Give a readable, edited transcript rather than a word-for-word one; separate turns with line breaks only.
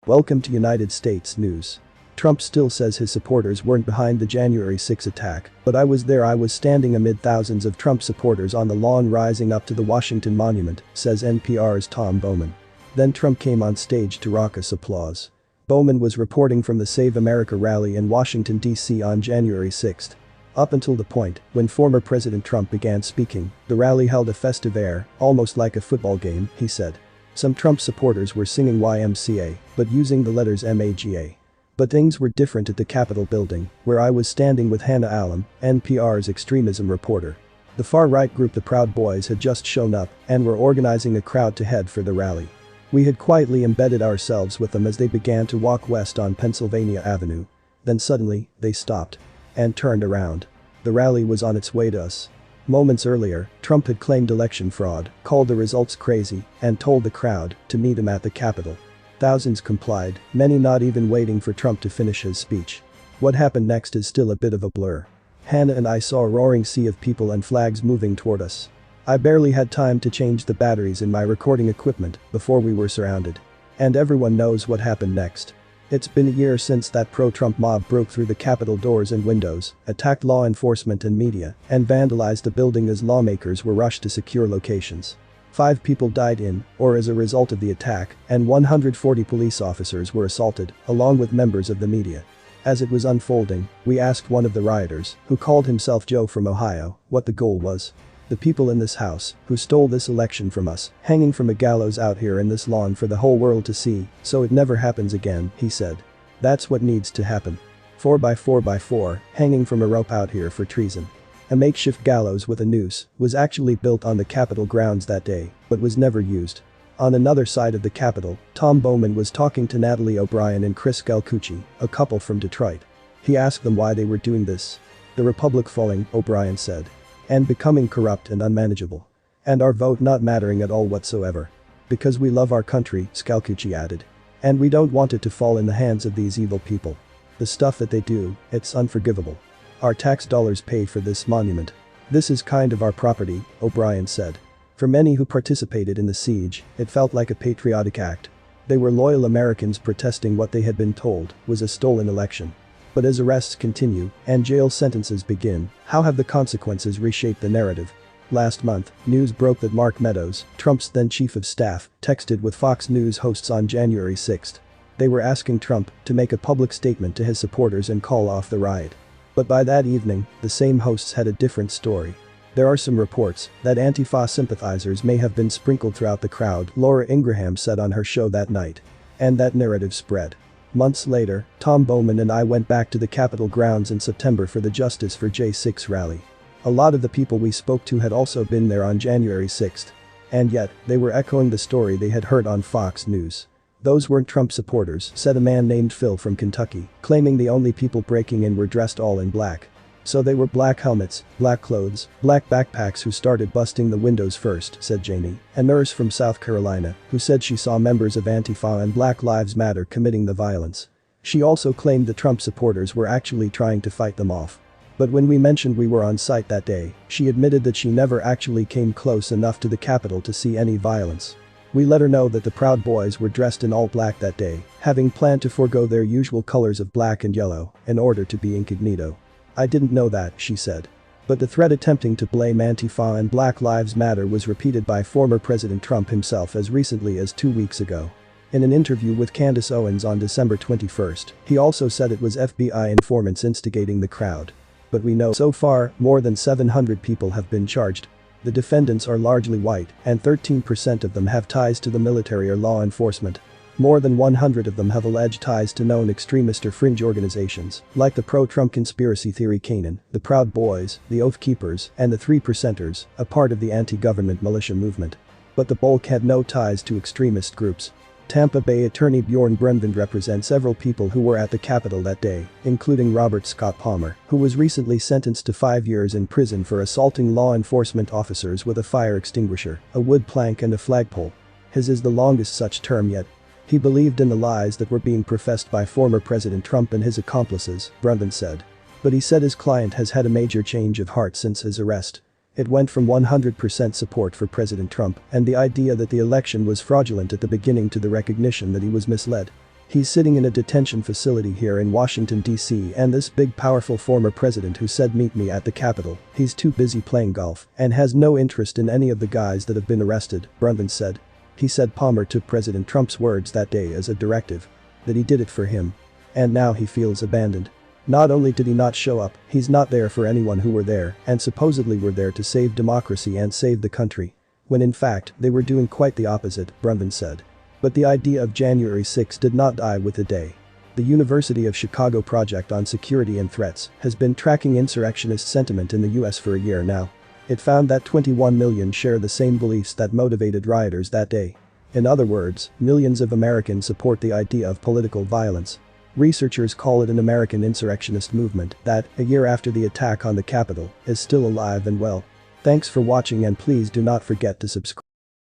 Welcome to United States News. Trump still says his supporters weren't behind the January 6 attack, but I was there. I was standing amid thousands of Trump supporters on the lawn rising up to the Washington Monument, says NPR's Tom Bowman. Then Trump came on stage to raucous applause. Bowman was reporting from the Save America rally in Washington, D.C. on January 6. Up until the point when former President Trump began speaking, the rally held a festive air, almost like a football game, he said. Some Trump supporters were singing YMCA, but using the letters MAGA. But things were different at the Capitol building, where I was standing with Hannah Allen, NPR's extremism reporter. The far-right group the Proud Boys had just shown up and were organizing a crowd to head for the rally. We had quietly embedded ourselves with them as they began to walk west on Pennsylvania Avenue. Then suddenly, they stopped. And turned around. The rally was on its way to us. Moments earlier, Trump had claimed election fraud, called the results crazy, and told the crowd to meet him at the Capitol. Thousands complied, many not even waiting for Trump to finish his speech. What happened next is still a bit of a blur. Hannah and I saw a roaring sea of people and flags moving toward us. I barely had time to change the batteries in my recording equipment before we were surrounded. And everyone knows what happened next. It's been a year since that pro-Trump mob broke through the Capitol doors and windows, attacked law enforcement and media, and vandalized the building as lawmakers were rushed to secure locations. 5 people died in or as a result of the attack, and 140 police officers were assaulted, along with members of the media. As it was unfolding, we asked one of the rioters, who called himself Joe from Ohio, what the goal was. The people in this house, who stole this election from us, hanging from a gallows out here in this lawn for the whole world to see, so it never happens again, he said. That's what needs to happen. 4x4x4, hanging from a rope out here for treason. A makeshift gallows with a noose was actually built on the Capitol grounds that day, but was never used. On another side of the Capitol, Tom Bowman was talking to Natalie O'Brien and Chris Scalcucci, a couple from Detroit. He asked them why they were doing this. The Republic falling, O'Brien said. And becoming corrupt and unmanageable. And our vote not mattering at all whatsoever. Because we love our country, Scalcucci added. And we don't want it to fall in the hands of these evil people. The stuff that they do, it's unforgivable. Our tax dollars pay for this monument. This is kind of our property, O'Brien said. For many who participated in the siege, it felt like a patriotic act. They were loyal Americans protesting what they had been told was a stolen election. But as arrests continue and jail sentences begin, how have the consequences reshaped the narrative? Last month, news broke that Mark Meadows, Trump's then chief of staff, texted with Fox News hosts on January 6. They were asking Trump to make a public statement to his supporters and call off the riot. But by that evening, the same hosts had a different story. There are some reports that Antifa sympathizers may have been sprinkled throughout the crowd, Laura Ingraham said on her show that night. And that narrative spread. Months later, Tom Bowman and I went back to the Capitol grounds in September for the Justice for J6 rally. A lot of the people we spoke to had also been there on January 6. And yet, they were echoing the story they had heard on Fox News. Those weren't Trump supporters, said a man named Phil from Kentucky, claiming the only people breaking in were dressed all in black. So they were black helmets, black clothes, black backpacks who started busting the windows first, said Jamie, a nurse from South Carolina, who said she saw members of Antifa and Black Lives Matter committing the violence. She also claimed the Trump supporters were actually trying to fight them off. But when we mentioned we were on site that day, she admitted that she never actually came close enough to the Capitol to see any violence. We let her know that the Proud Boys were dressed in all black that day, having planned to forego their usual colors of black and yellow in order to be incognito. I didn't know that, she said. But the threat attempting to blame Antifa and Black Lives Matter was repeated by former President Trump himself as recently as 2 weeks ago. In an interview with Candace Owens on December 21, he also said it was FBI informants instigating the crowd. But we know so far, more than 700 people have been charged. The defendants are largely white, and 13% of them have ties to the military or law enforcement. More than 100 of them have alleged ties to known extremist or fringe organizations, like the pro-Trump conspiracy theory Canaan, the Proud Boys, the Oath Keepers, and the Three Percenters, a part of the anti-government militia movement. But the bulk had no ties to extremist groups. Tampa Bay attorney Bjorn Brundtland represents several people who were at the Capitol that day, including Robert Scott Palmer, who was recently sentenced to 5 years in prison for assaulting law enforcement officers with a fire extinguisher, a wood plank and a flagpole. His is the longest such term yet. He believed in the lies that were being professed by former President Trump and his accomplices, Brundtland said. But he said his client has had a major change of heart since his arrest. It went from 100% support for President Trump and the idea that the election was fraudulent at the beginning to the recognition that he was misled. He's sitting in a detention facility here in Washington, D.C. and this big powerful former president who said meet me at the Capitol, he's too busy playing golf and has no interest in any of the guys that have been arrested, Brundtland said. He said Palmer took President Trump's words that day as a directive. That he did it for him. And now he feels abandoned. Not only did he not show up, he's not there for anyone who were there and supposedly were there to save democracy and save the country. When in fact, they were doing quite the opposite, Brundtland said. But the idea of January 6 did not die with the day. The University of Chicago Project on Security and Threats has been tracking insurrectionist sentiment in the US for a year now. It found that 21 million share the same beliefs that motivated rioters that day. In other words, millions of Americans support the idea of political violence. Researchers call it an American insurrectionist movement that, a year after the attack on the Capitol, is still alive and well. Thanks for watching and please do not forget to subscribe.